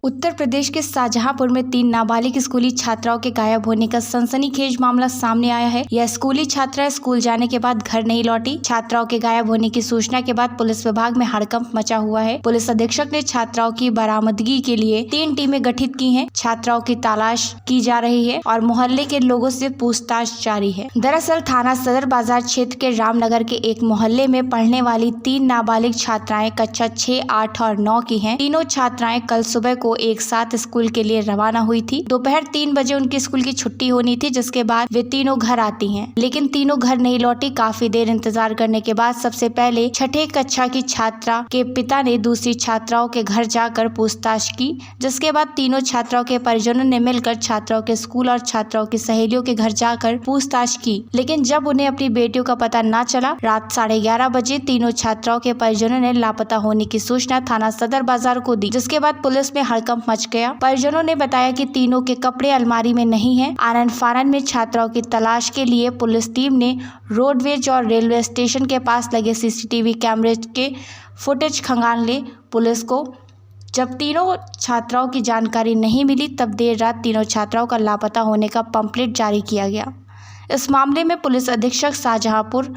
उत्तर प्रदेश के शाहजहांपुर में 3 नाबालिग स्कूली छात्राओं के गायब होने का सनसनीखेज मामला सामने आया है। यह स्कूली छात्रा स्कूल जाने के बाद घर नहीं लौटी। छात्राओं के गायब होने की सूचना के बाद पुलिस विभाग में हड़कंप मचा हुआ है। पुलिस अधीक्षक ने छात्राओं की बरामदगी के लिए 3 टीमें गठित की हैं। छात्राओं की तलाश की जा रही है और मोहल्ले के लोगों से पूछताछ जारी है। दरअसल थाना सदर बाजार क्षेत्र के रामनगर के एक मोहल्ले में पढ़ने वाली 3 नाबालिग छात्राएं कक्षा 6, 8 और 9 की हैं। तीनों छात्राएं कल सुबह को एक साथ स्कूल के लिए रवाना हुई थी। दोपहर 3 बजे उनकी स्कूल की छुट्टी होनी थी, जिसके बाद वे तीनों घर आती हैं, लेकिन तीनों घर नहीं लौटी। काफी देर इंतजार करने के बाद सबसे पहले छठे कक्षा की छात्रा के पिता ने दूसरी छात्राओं के घर जाकर पूछताछ की, जिसके बाद तीनों छात्राओं के परिजनों ने मिलकर छात्राओं के स्कूल और छात्राओं की सहेलियों के घर जाकर पूछताछ की, लेकिन जब उन्हें अपनी बेटियों का पता न चला, रात 11:30 बजे तीनों छात्राओं के परिजनों ने लापता होने की सूचना थाना सदर बाजार को दी, जिसके बाद पुलिस में हड़कंप मच गया। परिजनों ने बताया कि तीनों के कपड़े अलमारी में नहीं हैं। आनन फानन में छात्राओं की तलाश के लिए पुलिस टीम ने रोडवेज और रेलवे स्टेशन के पास लगे सीसीटीवी कैमरे के फुटेज खंगाल ले। पुलिस को जब तीनों छात्राओं की जानकारी नहीं मिली, तब देर रात तीनों छात्राओं का लापता होने का पंपलेट जारी किया गया। इस मामले में पुलिस अधीक्षक शाहजहांपुर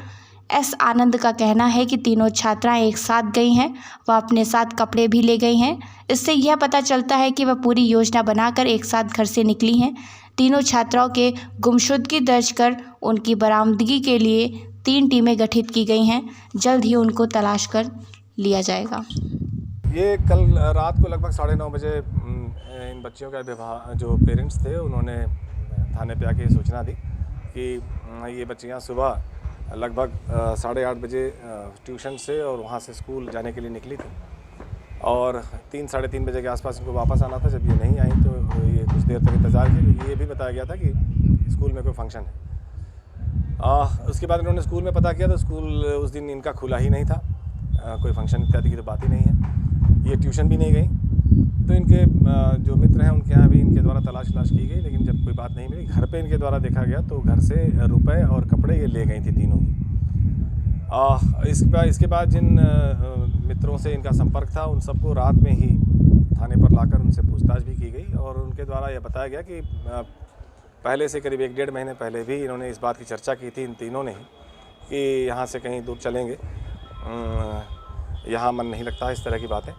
एस आनंद का कहना है कि तीनों छात्राएं एक साथ गई हैं। वह अपने साथ कपड़े भी ले गई हैं। इससे यह पता चलता है कि वह पूरी योजना बनाकर एक साथ घर से निकली हैं। तीनों छात्राओं के गुमशुदगी दर्ज कर उनकी बरामदगी के लिए 3 टीमें गठित की गई हैं। जल्द ही उनको तलाश कर लिया जाएगा। ये कल रात को लगभग 9:30 बजे इन बच्चियों का जो पेरेंट्स थे, उन्होंने थाने पे आके सूचना दी कि ये बच्चियाँ सुबह लगभग 8:30 बजे ट्यूशन से और वहाँ से स्कूल जाने के लिए निकली थी और 3 साढ़े 3 बजे के आसपास इनको वापस आना था। जब ये नहीं आई तो ये कुछ देर तक इंतज़ार किया। ये भी बताया गया था कि स्कूल में कोई फंक्शन है। उसके बाद इन्होंने स्कूल में पता किया तो स्कूल उस दिन इनका खुला ही नहीं था। कोई फंक्शन इत्यादि की तो बात ही नहीं है। ये ट्यूशन भी नहीं गई, तो इनके जो मित्र हैं उनके यहाँ भी इनके द्वारा तलाश की गई, लेकिन जब कोई बात नहीं मिली, घर पे इनके द्वारा देखा गया तो घर से रुपए और कपड़े ये ले गई थी तीनों। इसके बाद जिन मित्रों से इनका संपर्क था, उन सबको रात में ही थाने पर लाकर उनसे पूछताछ भी की गई और उनके द्वारा यह बताया गया कि पहले से करीब 1-1.5 महीने पहले भी इन्होंने इस बात की चर्चा की थी इन तीनों ने ही कि यहाँ से कहीं दूर चलेंगे, यहाँ मन नहीं लगता है, इस तरह की बातें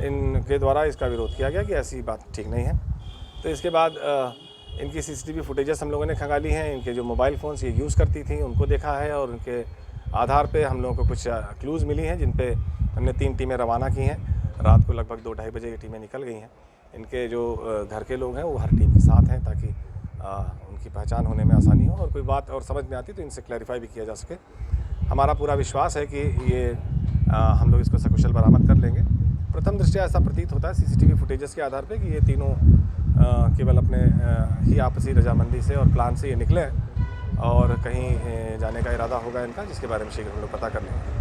इनके द्वारा इसका विरोध किया गया कि ऐसी बात ठीक नहीं है। तो इसके बाद इनकी सीसीटीवी फुटेजेस हम लोगों ने खंगाली हैं। इनके जो मोबाइल फ़ोन्स ये यूज़ करती थी उनको देखा है और उनके आधार पे हम लोगों को कुछ क्लूज़ मिली हैं, जिन पे हमने 3 टीमें रवाना की हैं। रात को लगभग 2-2:30 बजे ये टीमें निकल गई हैं। इनके जो घर के लोग हैं वो हर टीम के साथ हैं, ताकि उनकी पहचान होने में आसानी हो और कोई बात और समझ में आती तो इनसे क्लैरिफाई भी किया जा सके। हमारा पूरा विश्वास है कि ये हम लोग इसको सकुशल बरामद कर लेंगे। प्रथम दृष्टया ऐसा प्रतीत होता है सीसीटीवी फुटेजेस के आधार पे कि ये तीनों केवल अपने ही आपसी रजामंदी से और प्लान से ये निकले और कहीं जाने का इरादा होगा इनका, जिसके बारे में शीघ्र हम लोग पता कर लेंगे।